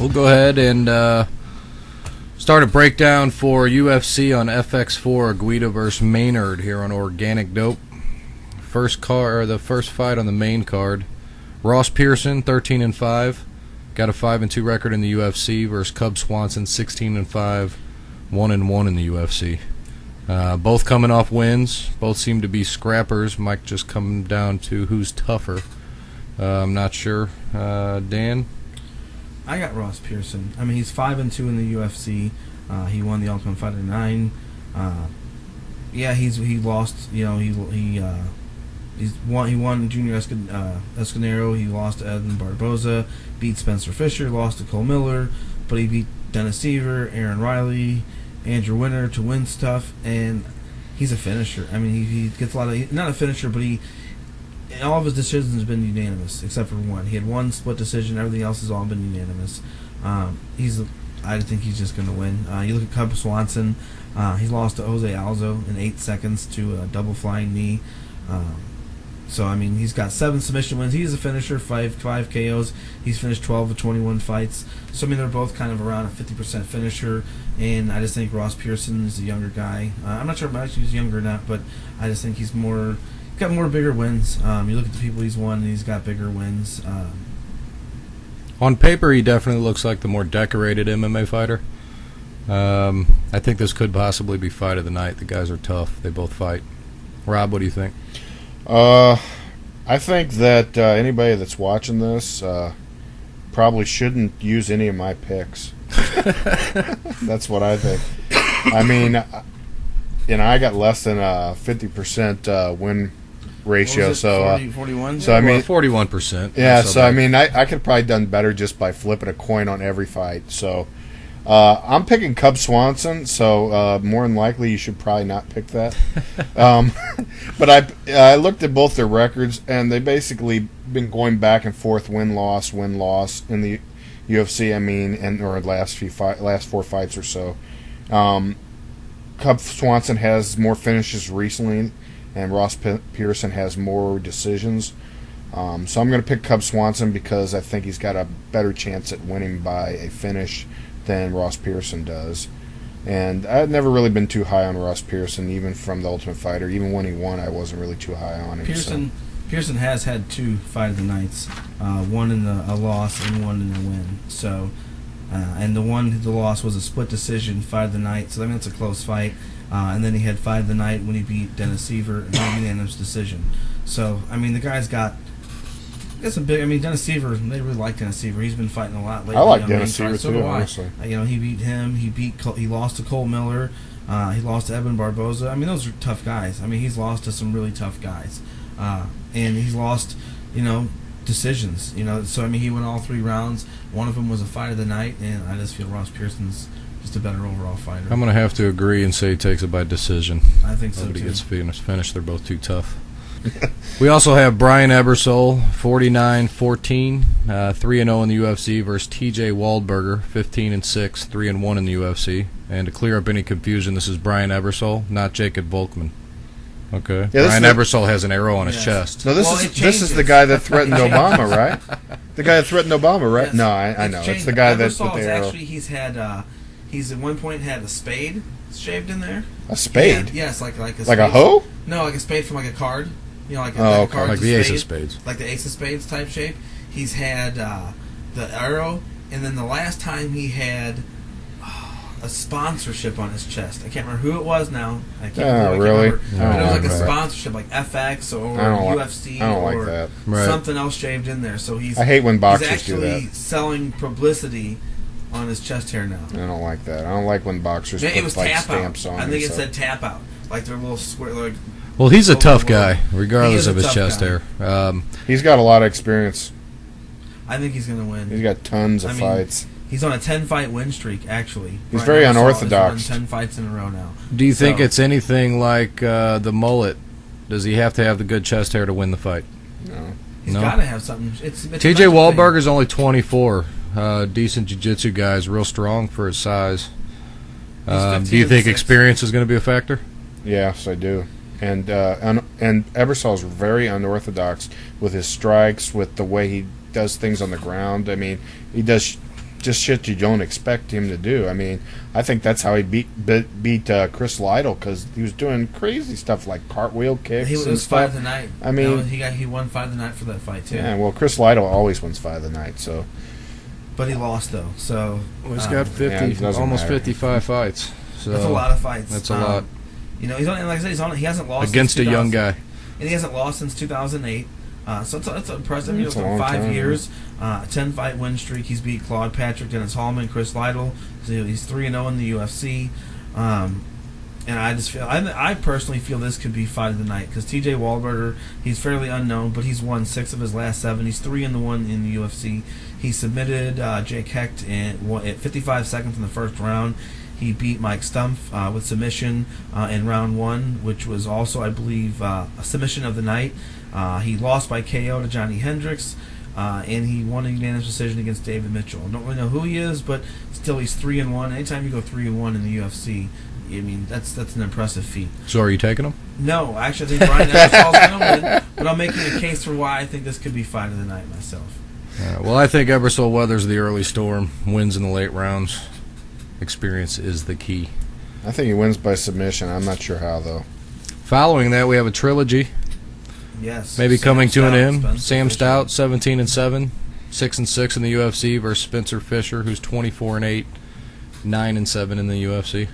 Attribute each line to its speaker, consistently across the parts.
Speaker 1: we'll go ahead and start a breakdown for UFC on FX4, Guida versus Maynard here on Organic Dope. The first fight on the main card. Ross Pearson, 13-5, got a 5-2 record in the UFC versus Cub Swanson, 16-5, 1-1 in the UFC. Both coming off wins. Both seem to be scrappers. Might just come down to who's tougher. I'm not sure. Dan?
Speaker 2: I got Ross Pearson. I mean, he's 5-2 in the UFC. He won the Ultimate Fighter 9. He lost. You know, he won Junior Escanero. He lost to Edmund Barboza. Beat Spencer Fisher. Lost to Cole Miller, but he beat Dennis Seaver, Aaron Riley, Andrew Winter to win stuff, and he's a finisher. I mean, he gets a lot of, not a finisher, but all of his decisions have been unanimous except for one. He had one split decision. Everything else has all been unanimous. I think he's just going to win. You look at Cub Swanson. He lost to Jose Alzo in 8 seconds to a double flying knee. So, I mean, he's got 7 submission wins. He's a finisher, 5 KOs. He's finished 12 of 21 fights. So, I mean, they're both kind of around a 50% finisher. And I just think Ross Pearson is a younger guy. I'm not sure if he's younger or not, but I just think he's got more bigger wins. You look at the people he's won, and he's got bigger wins.
Speaker 1: On paper, he definitely looks like the more decorated MMA fighter. I think this could possibly be fight of the night. The guys are tough. They both fight. Rob, what do you think?
Speaker 3: I think that anybody that's watching this probably shouldn't use any of my picks. That's what I think. I mean, I got less than a 50% win ratio.
Speaker 2: 41?
Speaker 3: So I mean,
Speaker 1: 41%.
Speaker 3: Yeah. So I mean, I could probably done better just by flipping a coin on every fight. So I'm picking Cub Swanson. So more than likely, you should probably not pick that. But I looked at both their records, and they basically been going back and forth, win loss in the UFC. I mean, or last 4 fights or so. Cub Swanson has more finishes recently, and Ross Pearson has more decisions. So I'm going to pick Cub Swanson because I think he's got a better chance at winning by a finish than Ross Pearson does. And I've never really been too high on Ross Pearson, even from the Ultimate Fighter. Even when he won, I wasn't really too high on him.
Speaker 2: Pearson has had 2 fight of the nights, one in a loss and one in a win. So, and the loss was a split decision, fight of the night. So I mean, it's a close fight. And then he had fight of the night when he beat Dennis Seaver in a unanimous decision. So I mean, the guy's got some big. I mean, Dennis Seaver. They really like Dennis Seaver. He's been fighting a lot lately.
Speaker 3: I like Dennis Seaver too, honestly.
Speaker 2: You know, he beat him. He lost to Cole Miller. He lost to Edmund Barboza. I mean, those are tough guys. I mean, he's lost to some really tough guys. And he's lost, decisions. So I mean, he won all 3 rounds. One of them was a fight of the night, and I just feel Ross Pearson's just a better overall fighter.
Speaker 1: I'm going to have to agree and say he takes it by decision.
Speaker 2: I think so
Speaker 1: Nobody
Speaker 2: too.
Speaker 1: gets finished. They're both too tough. We also have Brian Ebersol, 49-14, 3-0 in the UFC versus TJ Waldberger, 15-6, 3-1 in the UFC. And to clear up any confusion, this is Brian Ebersol, not Jacob Volkman. Okay.
Speaker 3: Yeah,
Speaker 1: Brian Ebersol has an arrow on his chest.
Speaker 3: No, this is the guy that threatened Obama, right? The guy that threatened Obama, right? Yes. No, I know. It's the guy that with the arrow.
Speaker 2: Actually, he's at one point had a spade shaved in there.
Speaker 3: A spade?
Speaker 2: Yes, like a spade.
Speaker 3: Like a hoe?
Speaker 2: No, like a spade from like a card. Like
Speaker 1: a
Speaker 2: card,
Speaker 1: like the Ace of Spades.
Speaker 2: Like the Ace of Spades type shape. He's had the arrow, and then the last time he had a sponsorship on his chest. I can't remember who it was now. I can't
Speaker 3: really?
Speaker 2: remember. But it was like a sponsorship, like FX or UFC or something else shaved in there. So I
Speaker 3: hate when boxers
Speaker 2: he's
Speaker 3: do that.
Speaker 2: actually selling publicity on his chest hair now.
Speaker 3: I don't like that. I don't like when boxers put stamps on.
Speaker 2: I think it said tap out. Like their little square.
Speaker 1: Well, he's a tough guy, regardless of his chest hair.
Speaker 3: He's got a lot of experience.
Speaker 2: I think he's going to win.
Speaker 3: He's got tons of fights.
Speaker 2: He's on a 10-fight win streak, actually.
Speaker 3: He's very unorthodox.
Speaker 2: He's won 10 fights in a row now.
Speaker 1: Do you think it's anything like the mullet? Does he have to have the good chest hair to win the fight?
Speaker 3: No.
Speaker 2: He's got to have something.
Speaker 1: TJ Waldberger's only 24. Decent jiu-jitsu guy. Is real strong for his size. Do you think experience is going to be a factor?
Speaker 3: Yes, I do. And Ebersol's very unorthodox with his strikes, with the way he does things on the ground. I mean, he does just shit you don't expect him to do. I mean, I think that's how he beat Chris Lytle, because he was doing crazy stuff like cartwheel kicks.
Speaker 2: He
Speaker 3: and
Speaker 2: was
Speaker 3: stuff.
Speaker 2: fight of the night.
Speaker 3: I mean,
Speaker 2: he won fight of the night for that fight too.
Speaker 3: Yeah, well, Chris Lytle always wins fight of the night, so.
Speaker 2: But he lost though, so.
Speaker 1: Well, he's got 50, almost
Speaker 3: matter.
Speaker 1: 55 fights. So
Speaker 2: that's a lot of fights.
Speaker 1: That's a lot.
Speaker 2: You know, he's on. Like I said, he hasn't lost
Speaker 1: against
Speaker 2: since
Speaker 1: a young guy.
Speaker 2: And he hasn't lost since 2008. So it's impressive.
Speaker 3: It's a long
Speaker 2: 5
Speaker 3: time.
Speaker 2: years, 10-fight win streak. He's beat Claude Patrick, Dennis Hallaman, Chris Lytle. So he's 3-0 in the UFC. And I just feel, I personally feel this could be fight of the night, because T.J. Wahlberger, he's fairly unknown, but he's won 6 of his last 7. He's 3-1 in the UFC. He submitted Jake Hecht at 55 seconds in the first round. He beat Mike Stumpf with submission in round 1, which was also, I believe, a submission of the night. He lost by KO to Johnny Hendricks, and he won a unanimous decision against David Mitchell. I don't really know who he is, but still he's 3-1. Anytime you go 3-1 in the UFC, I mean, that's an impressive feat.
Speaker 1: So are you taking him?
Speaker 2: No, actually I think Brian Ebersol's going to win, but I'm making a case for why I think this could be fight of the night myself.
Speaker 1: Well, I think Ebersol weathers the early storm, wins in the late rounds. Experience is the key.
Speaker 3: I think he wins by submission. I'm not sure how, though.
Speaker 1: Following that, we have a trilogy.
Speaker 2: Yes.
Speaker 1: Maybe coming to an end.
Speaker 2: Spencer
Speaker 1: Sam
Speaker 2: Fisher.
Speaker 1: Stout, 17-7, 6-6 in the UFC versus Spencer Fisher, who's 24-8, 9-7 in the UFC.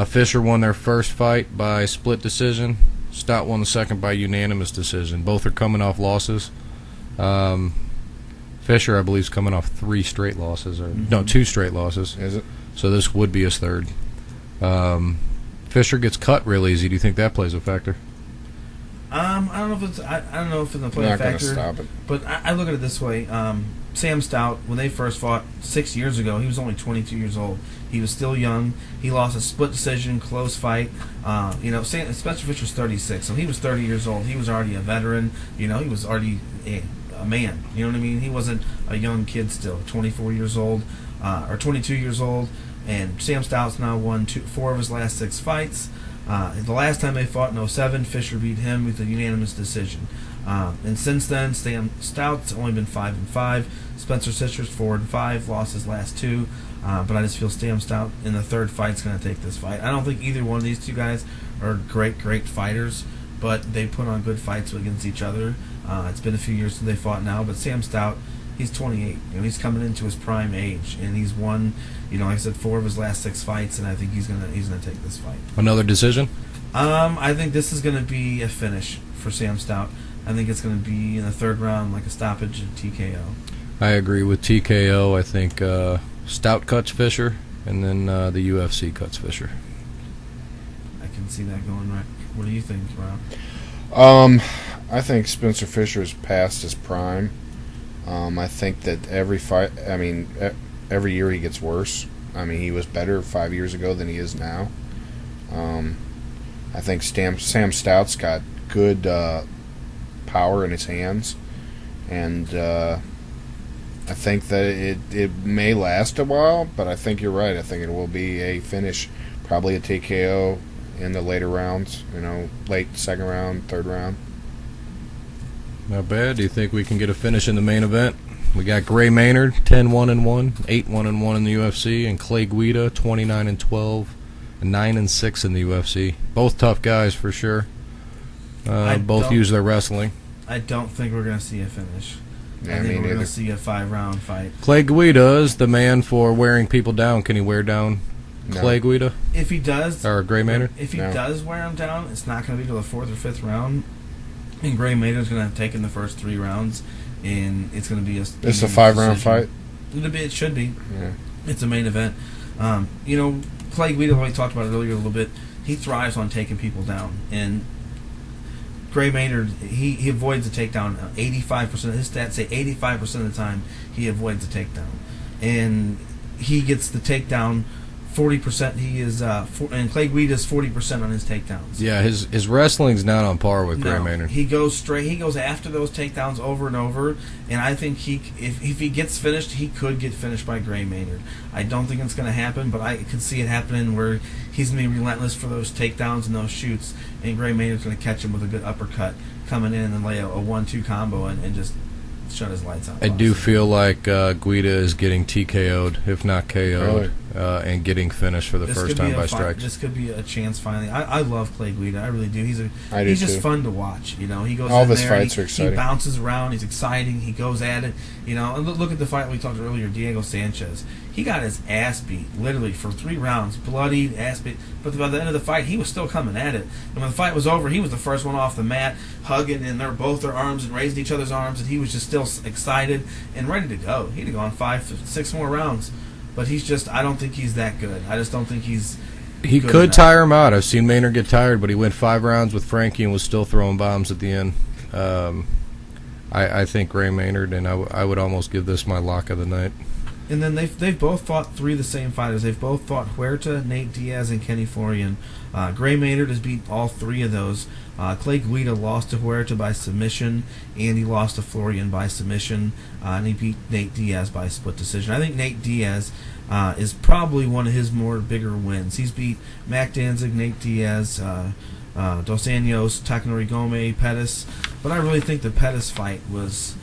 Speaker 1: Fisher won their first fight by split decision. Stout won the second by unanimous decision. Both are coming off losses. Fisher, I believe, is coming off 3 straight losses, or no, 2 straight losses.
Speaker 3: Is it?
Speaker 1: So this would be his third. Fisher gets cut real easy. Do you think that plays a factor?
Speaker 2: I don't know if it's. I don't know if it's a play
Speaker 3: Not
Speaker 2: factor.
Speaker 3: going to stop it.
Speaker 2: But I look at it this way. Sam Stout, when they first fought 6 years ago, he was only 22 years old. He was still young. He lost a split decision, close fight. Spencer Fisher's 36, so he was 30 years old. He was already a veteran. He was already a man. You know what I mean? He wasn't a young kid still, 24 years old, or 22 years old. And Sam Stout's now won 4 of his last 6 fights. The last time they fought in 2007, Fisher beat him with a unanimous decision. And since then, Sam Stout's only been 5-5. Spencer Fisher's 4-5, lost his last 2. But I just feel Sam Stout in the third fight is going to take this fight. I don't think either one of these two guys are great fighters, but they put on good fights against each other. It's been a few years since they fought now, but Sam Stout, he's 28. He's coming into his prime age, and he's won, like I said, 4 of his last 6 fights, and I think he's gonna take this fight.
Speaker 1: Another decision?
Speaker 2: I think this is gonna be a finish for Sam Stout. I think it's gonna be in the third round, like a stoppage and TKO.
Speaker 1: I agree with TKO. I think Stout cuts Fisher, and then the UFC cuts Fisher.
Speaker 2: I can see that going right. What do you think, Rob?
Speaker 3: I think Spencer Fisher's past his prime. I think that every year he gets worse. He was better 5 years ago than he is now. I think Sam Stout's got good power in his hands, and I think that it may last a while, but I think you're right. I think it will be a finish, probably a TKO in the later rounds, late second round, third round.
Speaker 1: Not bad. Do you think we can get a finish in the main event? We got Gray Maynard, 10-1-1, 8-1-1 in the UFC, and Clay Guida, 29-12, and 9-6 in the UFC. Both tough guys for sure. Both use their wrestling.
Speaker 2: I don't think we're going to see a finish.
Speaker 3: Yeah,
Speaker 2: I think we're going to see a 5-round fight.
Speaker 1: Clay Guida is the man for wearing people down. Can he wear down Clay Guida?
Speaker 2: If he does,
Speaker 1: or Gray Maynard?
Speaker 2: If he does wear him down, it's not going to be till the 4th or 5th round. And Gray Maynard's going to have taken the first 3 rounds, and it's going to be a.
Speaker 3: It's a 5-round fight.
Speaker 2: It should be.
Speaker 3: Yeah.
Speaker 2: It's a main event. Clay Guida, we talked about it earlier a little bit. He thrives on taking people down, and Gray Maynard, he avoids the takedown 85%. His stats say 85% of the time he avoids the takedown, and he gets the takedown 40%. He is and Clay Guida's 40% on his takedowns.
Speaker 1: Yeah, his wrestling's not on par with Gray Maynard.
Speaker 2: He goes straight. He goes after those takedowns over and over, and I think if he gets finished, he could get finished by Gray Maynard. I don't think it's going to happen, but I could see it happening where he's going to be relentless for those takedowns and those shoots, and Gray Maynard's going to catch him with a good uppercut coming in and lay a 1-2 combo and just shut his lights out.
Speaker 1: I do feel like Guida is getting TKO'd, if not KO'd, and getting finished for the first time by strikes.
Speaker 2: This could be a chance finally. I love Clay Guida. I really do.
Speaker 3: I do
Speaker 2: he's just
Speaker 3: too.
Speaker 2: fun to watch. You know, he goes
Speaker 3: all
Speaker 2: in
Speaker 3: of his
Speaker 2: there,
Speaker 3: fights are exciting.
Speaker 2: He bounces around. He's exciting. He goes at it. You know, and look at the fight we talked earlier, Diego Sanchez. He got his ass beat, literally, for 3 rounds, bloodied, ass beat. But by the end of the fight, he was still coming at it. And when the fight was over, he was the first one off the mat, hugging, and they're both their arms and raising each other's arms, and he was just still excited and ready to go. He'd have gone 5, 6 more rounds. But he's just, I don't think he's that good. I just don't think he's
Speaker 1: He
Speaker 2: good
Speaker 1: could
Speaker 2: enough.
Speaker 1: tire him out. I've seen Maynard get tired, but he went 5 rounds with Frankie and was still throwing bombs at the end. I think Ray Maynard, and I would almost give this my lock of the night.
Speaker 2: And then they've both fought 3 of the same fighters. They've both fought Huerta, Nate Diaz, and Kenny Florian. Gray Maynard has beat all 3 of those. Clay Guida lost to Huerta by submission, and he lost to Florian by submission, and he beat Nate Diaz by split decision. I think Nate Diaz is probably one of his bigger wins. He's beat Mac Danzig, Nate Diaz, Dos Anjos, Takanori Gomez, Pettis, but I really think the Pettis fight was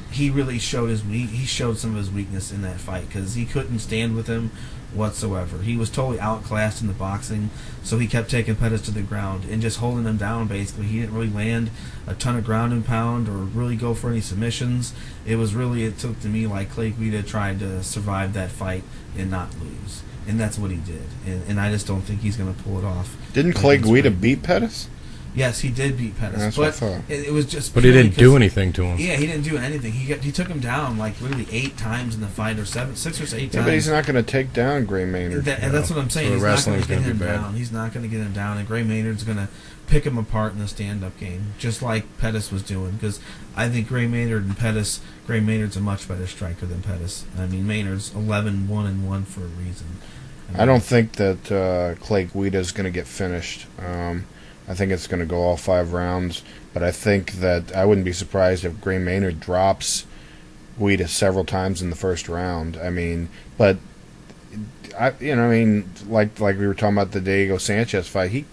Speaker 2: he really showed he showed some of his weakness in that fight because he couldn't stand with him whatsoever. He was totally outclassed in the boxing, so he kept taking Pettis to the ground and just holding him down. Basically, he didn't really land a ton of ground and pound or really go for any submissions. It took to me like Clay Guida tried to survive that fight and not lose. And that's what he did. And I just don't think he's going to pull it off.
Speaker 3: Didn't Clay Guida beat Pettis?
Speaker 2: Yes, he did beat Pettis.
Speaker 3: That's what I thought.
Speaker 2: It was just.
Speaker 1: But he didn't do anything to him.
Speaker 2: Yeah, he didn't do anything. He took him down like literally 8 times in the fight, or 6 or 8 times.
Speaker 3: Yeah, but he's not going to take down Gray Maynard.
Speaker 2: And that's what I'm saying.
Speaker 1: So
Speaker 2: He's not going
Speaker 1: wrestling's
Speaker 2: to get
Speaker 1: gonna
Speaker 2: him
Speaker 1: be bad.
Speaker 2: down. He's not going to get him down, and Gray Maynard's going to pick him apart in the stand-up game, just like Pettis was doing. Because I think Gray Maynard and Pettis, Gray Maynard's a much better striker than Pettis. I mean, Maynard's 11-1-1 for a reason.
Speaker 3: I don't think that Clay Guida is going to get finished. I think it's going to go all 5 rounds, but I think that I wouldn't be surprised if Gray Maynard drops Guida several times in the first round. I mean, but like we were talking about the Diego Sanchez fight,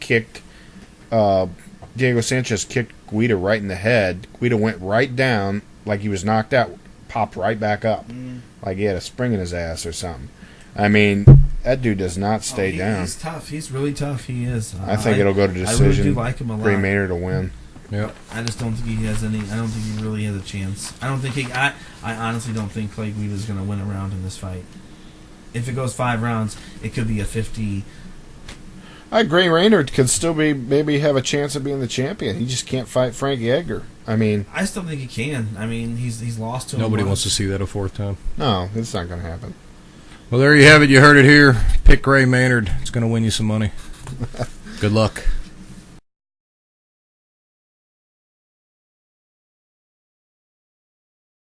Speaker 3: Diego Sanchez kicked Guida right in the head. Guida went right down like he was knocked out, popped right back up, like he had a spring in his ass or something. I mean, that dude does not stay down.
Speaker 2: He's tough. He's really tough. He is.
Speaker 3: I think it'll go to decision.
Speaker 2: I really do like him a lot.
Speaker 3: Gray Maynard will win.
Speaker 1: Yep.
Speaker 2: I just don't think he has any. I don't think he really has a chance. I don't think he. I honestly don't think Clay Guida is going to win a round in this fight. If it goes 5 rounds, it could be a 50.
Speaker 3: Gray Maynard could still maybe have a chance of being the champion. He just can't fight Frankie Edgar. I mean,
Speaker 2: I still think he can. I mean, he's lost to him.
Speaker 1: Nobody
Speaker 2: once.
Speaker 1: wants to see that a 4th time.
Speaker 3: no, it's not going to happen.
Speaker 1: Well, there you have it. You heard it here. Pick Ray Maynard. It's going to win you some money. Good luck.